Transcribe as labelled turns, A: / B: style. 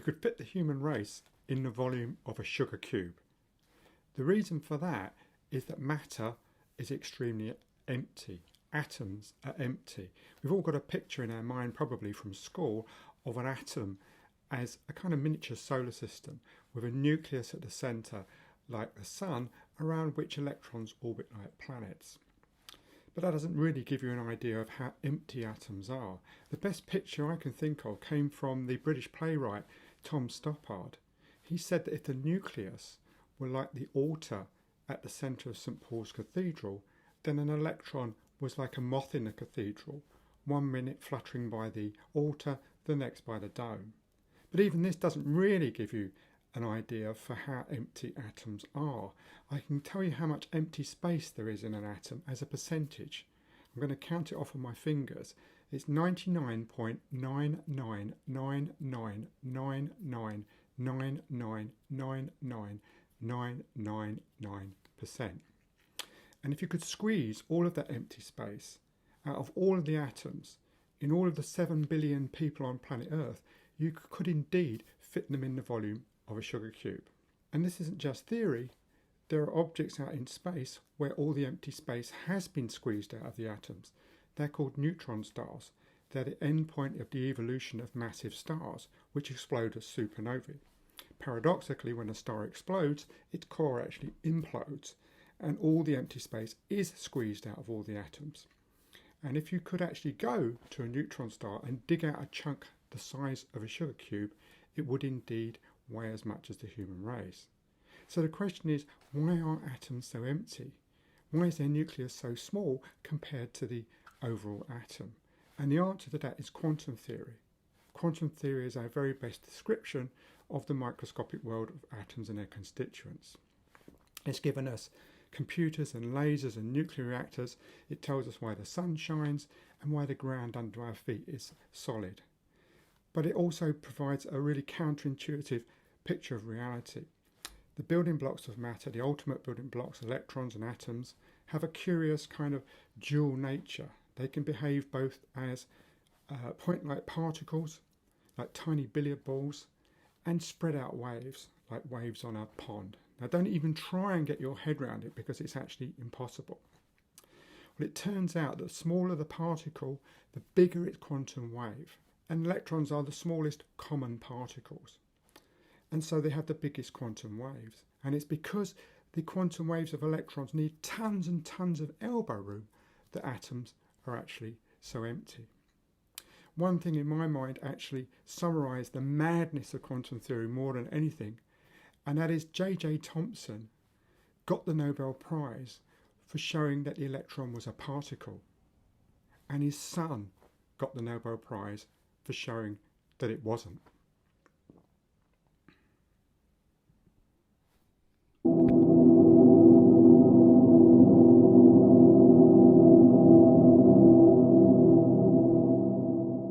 A: you could fit the human race in the volume of a sugar cube. The reason for that is that matter is extremely empty. Atoms are empty. We've all got a picture in our mind, probably from school, of an atom as a kind of miniature solar system with a nucleus at the centre, like the sun, around which electrons orbit like planets. But that doesn't really give you an idea of how empty atoms are. The best picture I can think of came from the British playwright Tom Stoppard. He said that if the nucleus were like the altar at the centre of St Paul's Cathedral, then an electron was like a moth in the cathedral, 1 minute fluttering by the altar, the next by the dome. But even this doesn't really give you an idea for how empty atoms are. I can tell you how much empty space there is in an atom as a percentage. I'm going to count it off on my fingers. It's 99.999999999999%. And if you could squeeze all of that empty space out of all of the atoms in all of the 7 billion people on planet Earth, you could indeed fit them in the volume of a sugar cube. And this isn't just theory. There are objects out in space where all the empty space has been squeezed out of the atoms. They're called neutron stars. They're the end point of the evolution of massive stars, which explode as supernovae. Paradoxically, when a star explodes, its core actually implodes, and all the empty space is squeezed out of all the atoms. And if you could actually go to a neutron star and dig out a chunk the size of a sugar cube, it would indeed weigh as much as the human race. So the question is, why are atoms so empty? Why is their nucleus so small compared to the overall atom? And the answer to that is quantum theory. Quantum theory is our very best description of the microscopic world of atoms and their constituents. It's given us computers and lasers and nuclear reactors. It tells us why the sun shines and why the ground under our feet is solid. But it also provides a really counterintuitive picture of reality. The building blocks of matter, the ultimate building blocks, electrons and atoms, have a curious kind of dual nature. They can behave both as point-like particles, like tiny billiard balls, and spread out waves, like waves on a pond. Now don't even try and get your head around it because it's actually impossible. Well, it turns out that the smaller the particle, the bigger its quantum wave. And electrons are the smallest common particles. And so they have the biggest quantum waves. And it's because the quantum waves of electrons need tons and tons of elbow room that atoms are actually so empty. One thing in my mind actually summarised the madness of quantum theory more than anything, and that is J.J. Thomson got the Nobel Prize for showing that the electron was a particle, and his son got the Nobel Prize for showing that it wasn't.